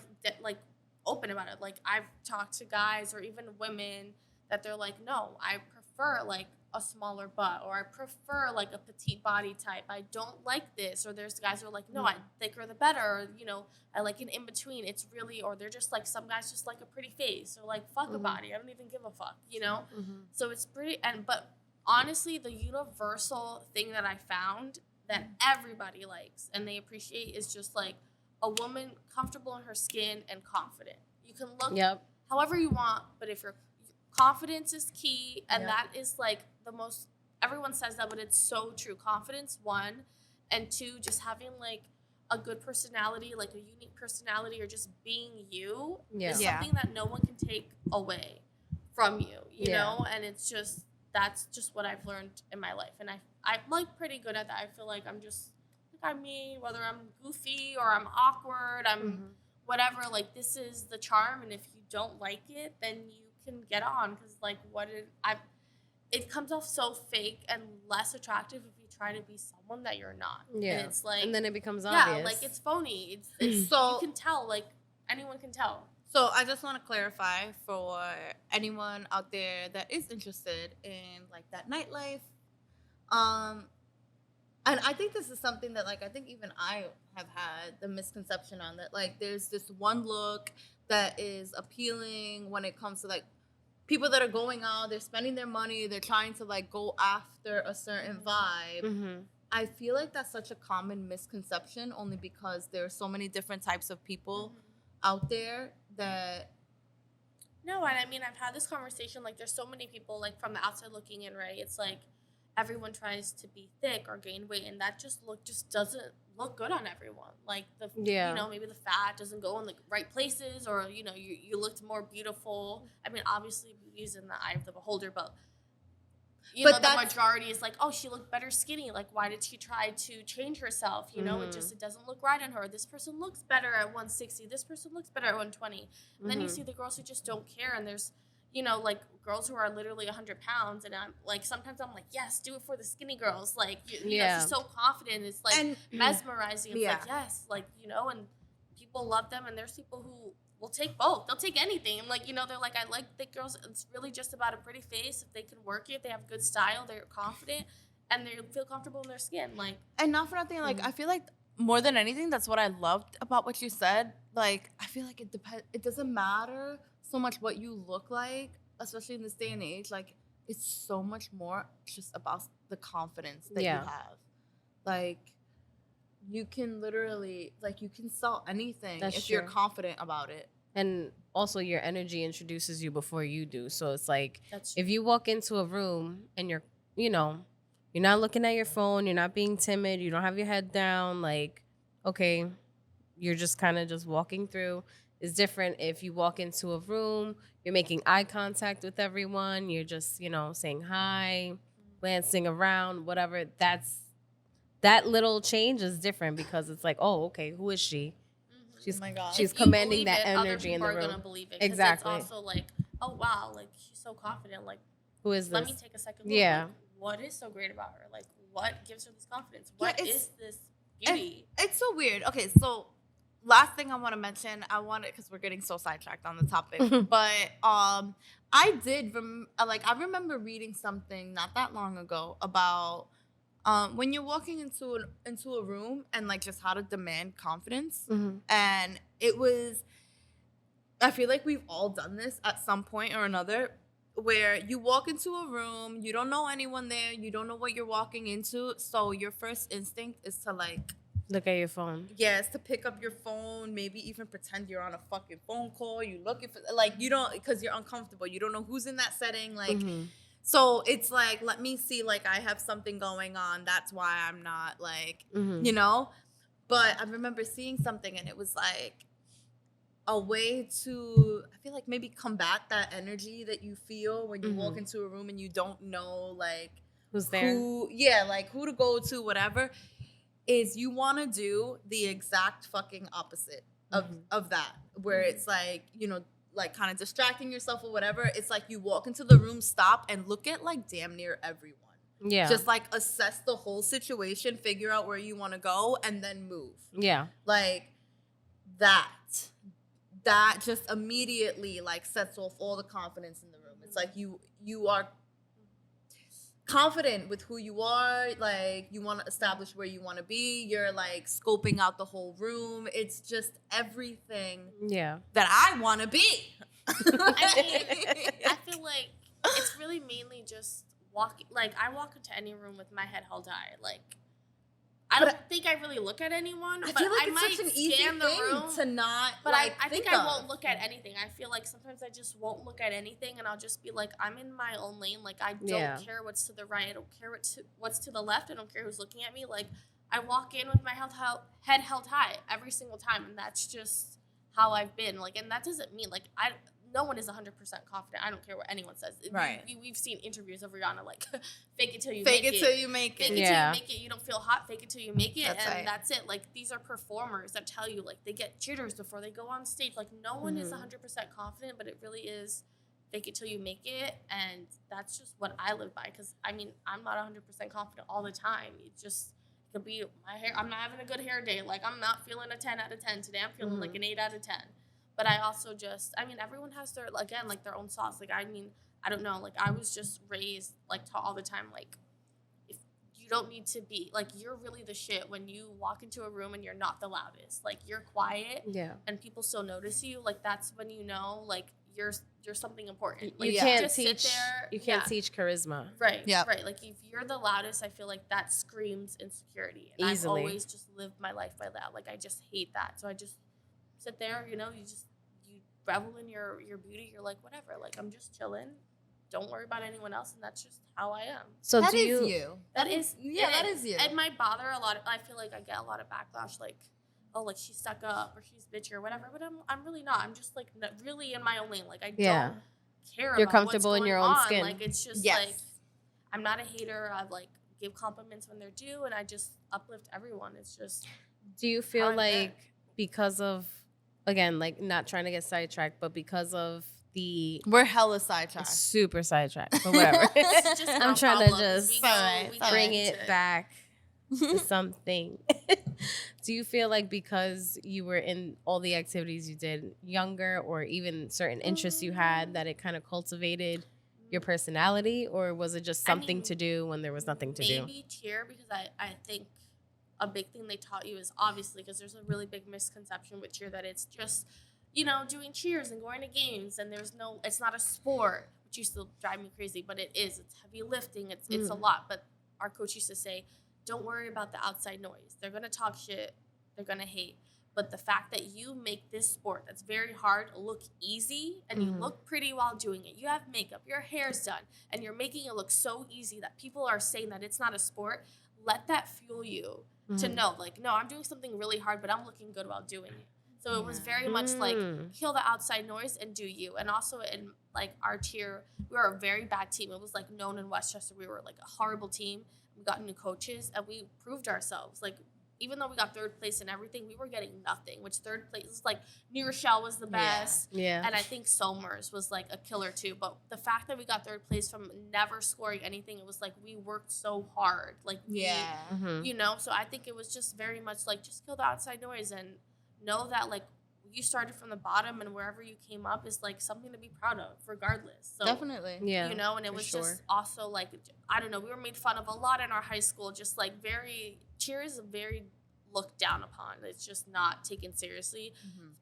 open about it. Like I've talked to guys or even women that they're like, no, I prefer like a smaller butt, or I prefer like a petite body type. I don't like this. Or there's guys who are like, no, I thicker the better. Or, you know, I like an in between. It's really, or they're just like, some guys just like a pretty face, or like fuck a body. I don't even give a fuck, you know? So it's pretty, but honestly, the universal thing that I found that everybody likes and they appreciate is just like a woman comfortable in her skin and confident. You can look however you want, but if your confidence is key, and that is like the most, everyone says that, but it's so true. Confidence, one, and two, just having like a good personality, like a unique personality, or just being you is something that no one can take away from you, you know? And it's just, that's just what I've learned in my life. And I'm like pretty good at that. I feel like I'm just, like I'm me, whether I'm goofy or I'm awkward, I'm whatever, like this is the charm. And if you don't like it, then you can get on, because like it comes off so fake and less attractive if you try to be someone that you're not. And it's like, and then it becomes obvious. like it's phony. It's So you can tell, like anyone can tell. So I just want to clarify for anyone out there that is interested in like that nightlife, and I think this is something that like I think even I have had the misconception on, that like there's this one look that is appealing when it comes to like people that are going out, they're spending their money, they're trying to like go after a certain vibe. I feel like that's such a common misconception, only because there are so many different types of people out there that. No, and I mean, I've had this conversation, like there's so many people like from the outside looking in, right? It's like everyone tries to be thick or gain weight, and that just doesn't look good on everyone. Like you know, maybe the fat doesn't go in the right places, or you know, you looked more beautiful. I mean, obviously beauty is in the eye of the beholder, but you know, the majority is like, oh, she looked better skinny. Like, why did she try to change herself? You know, it doesn't look right on her. This person looks better at 160. This person looks better at 120. And then you see the girls who just don't care. And there's, you know, like girls who are literally 100 pounds. And I'm like, sometimes I'm like, yes, do it for the skinny girls. Like, you know, she's so confident. It's like mesmerizing. It's like, yes, like, you know, and people love them. And there's people who will take both. They'll take anything. And like, you know, they're like, I like thick girls. It's really just about a pretty face. If they can work it, they have good style, they're confident, and they feel comfortable in their skin. Like, and not for nothing, like I feel like more than anything, that's what I loved about what you said. Like, I feel like it doesn't matter so much what you look like, especially in this day and age. Like, it's so much more just about the confidence that you have. Like, you can literally, like, you can sell anything if you're confident about it. And also your energy introduces you before you do. So it's like That's if you walk into a room and you're not looking at your phone, you're not being timid, you don't have your head down, like, okay, you're just kind of just walking through. It's different if you walk into a room, you're making eye contact with everyone, you're just, saying hi, glancing around, whatever. That little change is different because it's like, oh, okay, who is she? She's, Oh my God. she's If you commanding believe that it, other energy in people the are room. gonna believe it. 'Cause Exactly. It's also like, oh wow, like she's so confident. Like, Who is let this? me take a second look. Yeah. Like, what is so great about her? Like, what gives her this confidence? Yeah, What it's- is this beauty? It's so weird. Okay, so last thing I want to mention, because we're getting so sidetracked on the topic, but I did I remember reading something not that long ago about when you're walking into a room and like just how to demand confidence, and I feel like we've all done this at some point or another, where you walk into a room, you don't know anyone there, you don't know what you're walking into, so your first instinct is to like, Look at your phone. yes, to pick up your phone, maybe even pretend you're on a fucking phone call. You looking for, like, you don't, because you're uncomfortable. You don't know who's in that setting. Like, so it's like, let me see, like, I have something going on. That's why I'm not, like, But I remember seeing something and it was like a way to, I feel like maybe combat that energy that you feel when you walk into a room and you don't know, like, Who's there? Who to go to, whatever. Is you want to do the exact fucking opposite of that, where it's like, like kind of distracting yourself or whatever. It's like you walk into the room, stop, and look at like damn near everyone. Yeah. Just like assess the whole situation, figure out where you want to go, and then move. Yeah. Like that just immediately like sets off all the confidence in the room. It's like you are confident with who you are, like you want to establish where you want to be, you're like scoping out the whole room. It's just everything that I want to be. I feel like it's really mainly just walking. Like, I walk into any room with my head held high. Like, I don't think I really look at anyone, but feel like I it's might such an easy scan the thing room to not. But like, I think think I won't of. look at anything. I feel like sometimes I just won't look at anything, and I'll just be like, I'm in my own lane. Like, I don't care what's to the right. I don't care what's to the left. I don't care who's looking at me. Like, I walk in with my head held high every single time, and that's just how I've been. Like, and that doesn't mean like no one is 100% confident. I don't care what anyone says. Right. We've seen interviews of Rihanna, like, fake it till you Fake make it it. till you make it. Fake it till you make it. You don't feel hot. Fake it till you make it. That's and right. that's it. Like, these are performers that tell you, like, they get jitters before they go on stage. Like, no one is 100% confident, but it really is fake it till you make it. And that's just what I live by. Because, I mean, I'm not 100% confident all the time. It just could be my hair. I'm not having a good hair day. Like, I'm not feeling a 10 out of 10 today. I'm feeling like an 8 out of 10. But I also just, I mean, everyone has their, again, like, their own sauce. Like, I mean, I don't know. Like, I was just raised, like, taught all the time, like, if you don't need to be, like, you're really the shit when you walk into a room and you're not the loudest. Like, you're quiet. And people still notice you. Like, that's when you know, like, you're something important. Like, you can't just teach. sit there. You can't teach charisma. Right. Yeah. Right. Like, if you're the loudest, I feel like that screams insecurity. And Easily. I've always just lived my life by that. Like, I just hate that. So I just sit there, you revel in your beauty. You're like, whatever. Like, I'm just chilling. Don't worry about anyone else. And that's just how I am. So That do is you? That is you. It might bother a lot. I feel like I get a lot of backlash, like, oh, like, she's stuck up or she's bitchy or whatever. But I'm really not. I'm just, like, really in my own lane. Like, I don't care You're about comfortable what's in your going own on. skin. Like, it's just Yes. like, I'm not a hater. I like give compliments when they're due, and I just uplift everyone. It's just. Do you how feel I'm like been. because of, again, like, not trying to get sidetracked, but because of the We're hella sidetracked. super sidetracked, but whatever. It's just I'm our trying to problem. just We go- we bring go it into back to something. Do you feel like because you were in all the activities you did younger, or even certain interests you had, that it kind of cultivated your personality, or was it just something to do when there was nothing to do? Maybe cheer, because I think a big thing they taught you is, obviously, because there's a really big misconception with cheer that it's just, doing cheers and going to games, and it's not a sport, which used to drive me crazy, but it is. It's heavy lifting. It's a lot. But our coach used to say, don't worry about the outside noise. They're going to talk shit. They're going to hate. But the fact that you make this sport that's very hard look easy, and you look pretty while doing it. You have makeup, your hair's done, and you're making it look so easy that people are saying that it's not a sport. Let that fuel you to know, like, no, I'm doing something really hard, but I'm looking good while doing it. So it was very much like, kill the outside noise and do you. And also in like our tier, we were a very bad team. It was like known in Westchester. We were like a horrible team. We got new coaches and we proved ourselves. Like, even though we got third place in everything, we were getting nothing, which third place was like New Rochelle was the best. Yeah. And I think Somers was like a killer too. But the fact that we got third place from never scoring anything, it was like we worked so hard. Like, you know, so I think it was just very much like, just kill the outside noise and know that like you started from the bottom and wherever you came up is like something to be proud of regardless. So, Definitely. Yeah. you know, and it was just also like, I don't know, we were made fun of a lot in our high school, just like cheer is very looked down upon. It's just not taken seriously.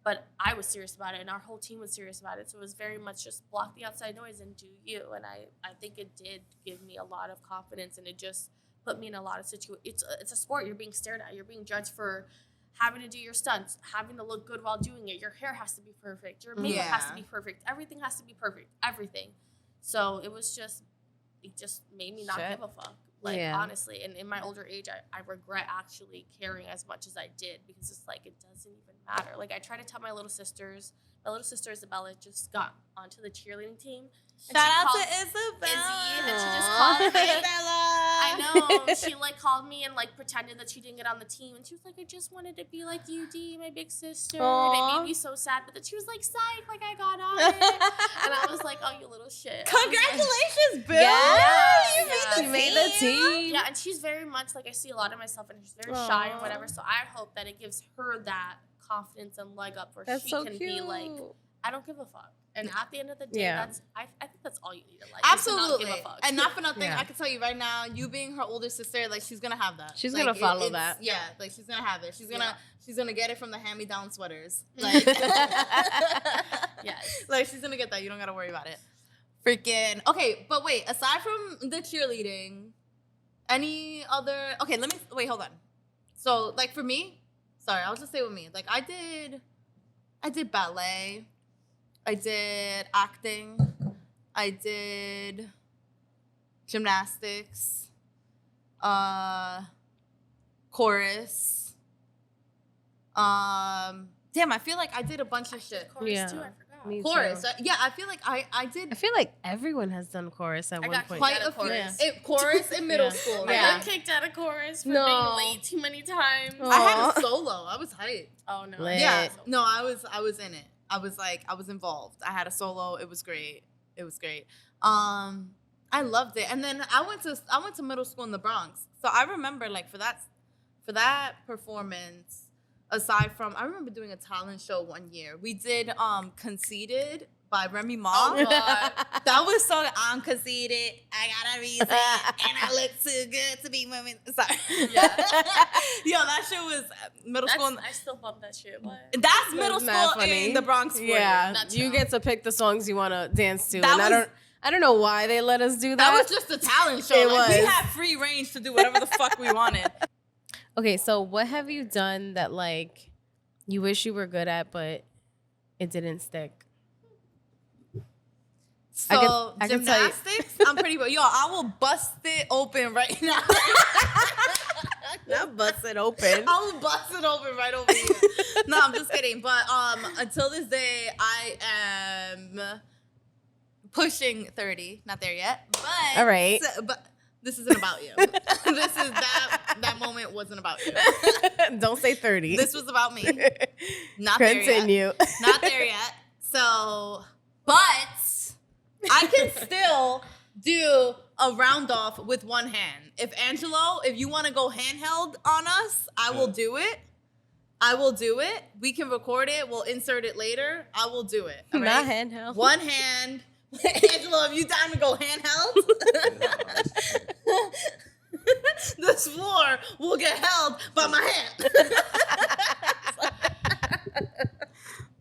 But I was serious about it and our whole team was serious about it. So it was very much just block the outside noise and do you. And I think it did give me a lot of confidence, and it just put me in a lot of situations. It's a sport. You're being stared at. You're being judged for having to do your stunts, having to look good while doing it. Your hair has to be perfect. Your makeup has to be perfect. Everything has to be perfect. Everything. So it just made me not give a fuck. Like, honestly. And in my older age, I regret actually caring as much as I did, because it's like, it doesn't even matter. Like, I try to tell my little sisters. My little sister Isabella just got onto the cheerleading team. Shout out to Isabella. Izzy, and she just called me. Isabella. I know. She like called me and like pretended that she didn't get on the team, and she was like, I just wanted to be like you, D, my big sister. Aww. And it made me so sad. But then she was like, psych, like I got on it. And I was like, oh, you little shit. Congratulations, Bill. Yeah. You made the team. Yeah, and she's very much like, I see a lot of myself, and she's very shy or whatever. So I hope that it gives her that confidence and leg up where she can be like, I don't give a fuck. And at the end of the day, I think that's all you need in life. Absolutely. Is to not give a fuck. And not for nothing, I can tell you right now, you being her older sister, like, she's gonna have that. She's like, gonna follow that. Yeah, like, she's gonna have it. She's gonna get it from the hand-me-down sweaters. Like, Yes. like, she's gonna get that. You don't gotta worry about it. Freaking. Okay, but wait, aside from the cheerleading, any other, okay, wait, hold on. So, like, for me, sorry, I'll just say with me. Like, I did ballet. I did acting. I did gymnastics, chorus. Damn, I feel like I did a bunch of shit. Chorus too, I forgot. Me Chorus. too. Yeah, I feel like I did. I feel like everyone has done chorus at one point. Quite out a of few. chorus. Chorus in middle school. I Yeah. got kicked out of chorus for No. being late too many times. I had a solo. I was hyped. Oh no. Lit. Yeah. No, I was in it. I was involved. I had a solo. It was great. I loved it. And then I went to middle school in the Bronx. So I remember, like, for that performance, aside from, I remember doing a talent show one year. We did Conceited by Remy Ma. Oh, God. That was so, I'm conceited, I got a reason, and I look too good to be women. Sorry. Yeah. Yo, that shit was middle school. I still bump that shit. What? That's middle mad school funny. in the Bronx for Yeah, you. That's you true. get to pick the songs you want to dance to. That And was- I don't know why they let us do that. That was just a talent show. It Like, we was. had free range to do whatever the fuck we wanted. Okay, so what have you done that, like, you wish you were good at, but it didn't stick? So I can tell you- gymnastics, I'm pretty good. Yo, I will bust it open right now. Not bust it open. I will bust it open right over here. No, I'm just kidding. But until this day, I am pushing 30. Not there yet. But All right. But this isn't about you. This is that moment wasn't about you. Don't say 30. This was about me. Not there yet. Continue. Not there yet. So, but I can still do a round off with one hand. If you want to go handheld on us, I will do it. We can record it. We'll insert it later. I will do it. All Not right? handheld. One hand. Angelo, if you down to go handheld, this floor will get held by my hand.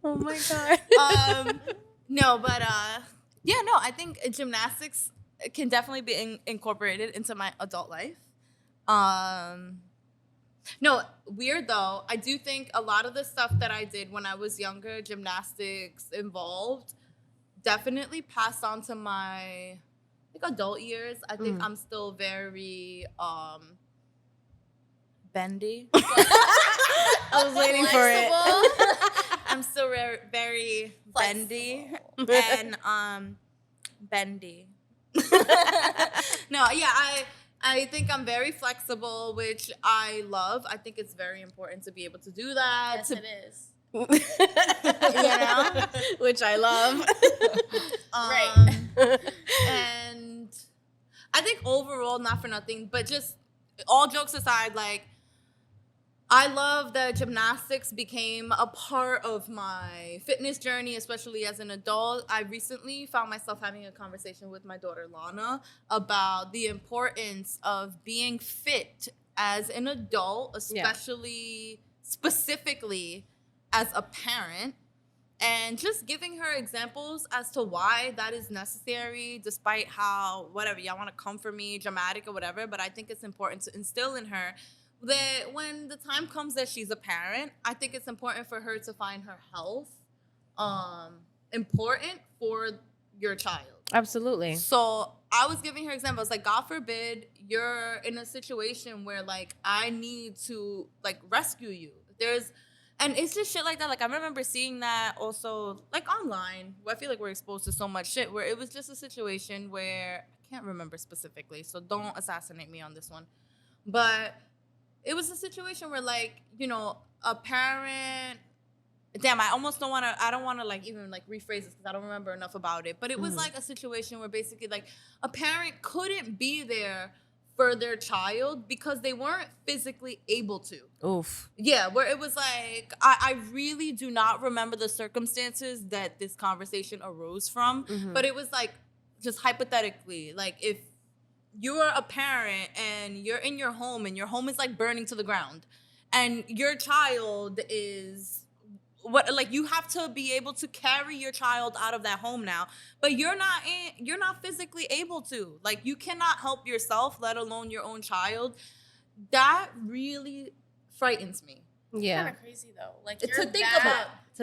Oh my God. No, but yeah, no, I think gymnastics can definitely be incorporated into my adult life. No, weird though. I do think a lot of the stuff that I did when I was younger, gymnastics involved, definitely passed on to my adult years. I think I'm still very bendy. I was waiting for it. I'm still very bendy and bendy. No, yeah, I think I'm very flexible, which I love. I think it's very important to be able to do that. Yes, it is. You know? Which I love. Right. And I think overall, not for nothing, but just all jokes aside, like, I love that gymnastics became a part of my fitness journey, especially as an adult. I recently found myself having a conversation with my daughter, Lana, about the importance of being fit as an adult, especially specifically as a parent, and just giving her examples as to why that is necessary, despite how, whatever, y'all want to come for me, dramatic or whatever, but I think it's important to instill in her that when the time comes that she's a parent, I think it's important for her to find her health important for your child. Absolutely. So I was giving her examples, like, God forbid you're in a situation where, like, I need to, like, rescue you. And it's just shit like that. Like, I remember seeing that also, like, online, where I feel like we're exposed to so much shit, where it was just a situation where, I can't remember specifically, so don't assassinate me on this one. But it was a situation where, like, you know, a parent, damn, I don't want to, like, even, like, rephrase this because I don't remember enough about it. But it was, like, a situation where basically, like, a parent couldn't be there for their child because they weren't physically able to. Oof. Yeah, where it was like, I really do not remember the circumstances that this conversation arose from. But it was, like, just hypothetically, like, if you're a parent and you're in your home and your home is, like, burning to the ground and your child is you have to be able to carry your child out of that home now, but you're not physically able to. Like, you cannot help yourself, let alone your own child. That really frightens me. Yeah. It's kind of crazy though. Like, To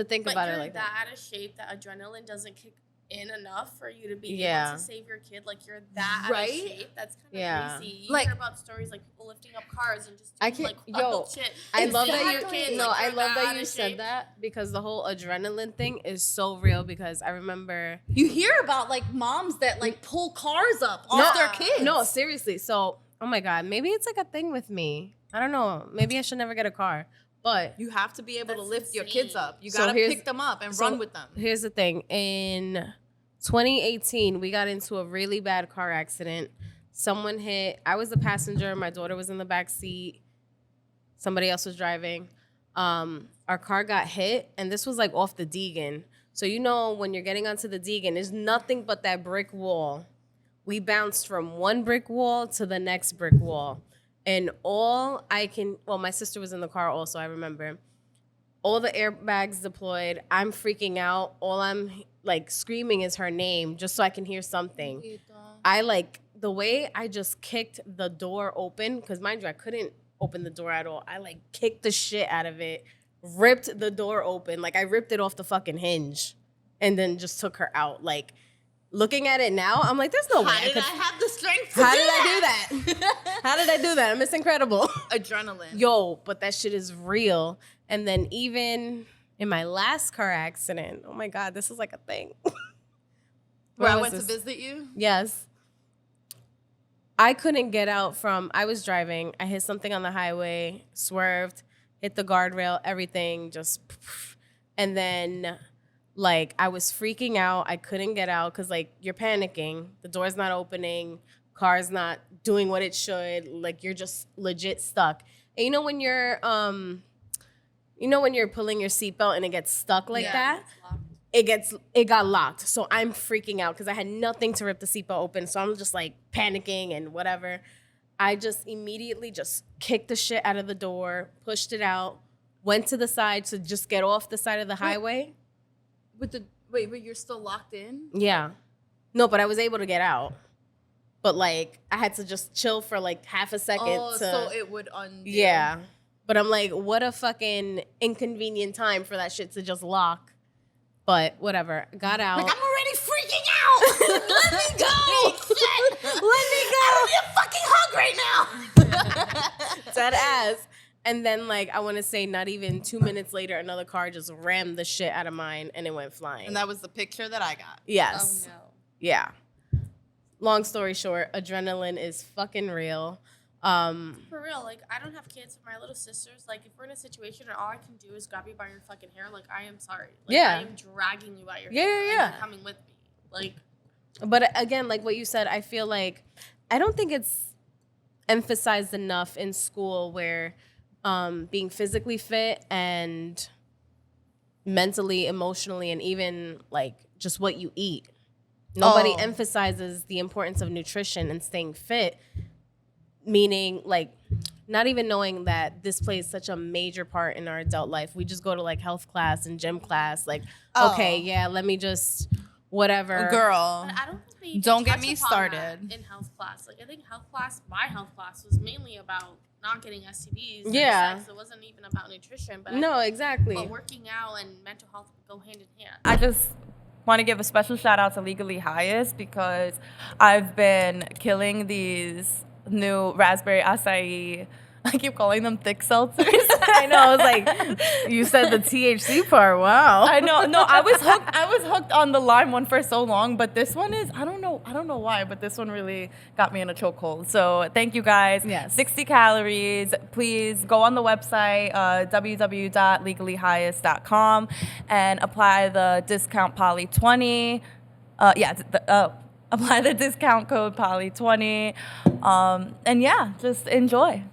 think about it like that. That out of shape that adrenaline doesn't kick in enough for you to be able to save your kid. Like, you're that out of shape. That's kind of crazy. You hear about stories like people lifting up cars and just doing wild shit. I love that you said that, because the whole adrenaline thing is so real. Because I remember you hear about, like, moms that, like, pull cars up off their kids. No, seriously. So, oh my God, maybe it's like a thing with me. I don't know. Maybe I should never get a car. But you have to be able to lift your kids up. You gotta pick them up and run with them. Here's the thing. In 2018, we got into a really bad car accident. Someone hit. I was the passenger. My daughter was in the back seat. Somebody else was driving. Our car got hit, and this was, like, off the Deegan. So, you know, when you're getting onto the Deegan, there's nothing but that brick wall. We bounced from one brick wall to the next brick wall. And my sister was in the car also, I remember. All the airbags deployed. I'm freaking out. All I'm, like, screaming is her name just so I can hear something. The way I just kicked the door open, because mind you, I couldn't open the door at all. I, like, kicked the shit out of it, ripped the door open. Like, I ripped it off the fucking hinge and then just took her out. Like, looking at it now, I'm like, there's no way. How did I have the strength to How did I do that? How did I do that? It's incredible. Adrenaline. Yo, but that shit is real. And then even in my last car accident, oh my God, this is like a thing. Where I went to visit you? Yes. I couldn't get out I was driving. I hit something on the highway, swerved, hit the guardrail, everything just, and then, like, I was freaking out. I couldn't get out because, like, you're panicking. The door's not opening. Car's not doing what it should. Like, you're just legit stuck. And you know when you're pulling your seatbelt and it gets stuck like that? It got locked. So I'm freaking out because I had nothing to rip the seatbelt open. So I'm just, like, panicking and whatever. I just immediately just kicked the shit out of the door, pushed it out, went to the side to just get off the side of the highway. Wait, you're still locked in? Yeah. No, but I was able to get out. But, like, I had to just chill for, like, half a second. So it would undo. Yeah. But I'm like, what a fucking inconvenient time for that shit to just lock. But whatever. Got out. Like, I'm already freaking out. Let me go. Shit. Let me go. I don't need a fucking hug right now. Dead ass. And then, like, I want to say not even 2 minutes later, another car just rammed the shit out of mine and it went flying. And that was the picture that I got. Yes. Oh, no. Yeah. Long story short, adrenaline is fucking real. For real, like, I don't have kids, but my little sisters, like, if we're in a situation and all I can do is grab you by your fucking hair, like, I am sorry. Like, Yeah. I am dragging you by your Yeah, hair. yeah, and yeah. you're coming with me. Like, But again, like what you said, I feel like I don't think it's emphasized enough in school where being physically fit and mentally, emotionally, and even like just what you eat. Nobody emphasizes the importance of nutrition and staying fit, meaning like not even knowing that this plays such a major part in our adult life. We just go to like health class and gym class, like, okay, yeah, let me just whatever. Girl. but I don't think they even Don't get touch me upon started. that in health class. Like, I think my health class was mainly about not getting STDs. and Yeah. sex. It wasn't even about nutrition. But No, exactly. But working out and mental health go hand in hand. I just want to give a special shout out to Legally Highest because I've been killing these new raspberry acai. I keep calling them thick seltzers. I know. I was like, you said the THC part. Wow. I know. No, I was hooked on the lime one for so long, but this one is I don't know why, but this one really got me in a chokehold. So thank you guys. Yes. 60 calories. Please go on the website www.legallyhighest.com and apply the discount poly20. Apply the discount code poly20. And yeah, just enjoy.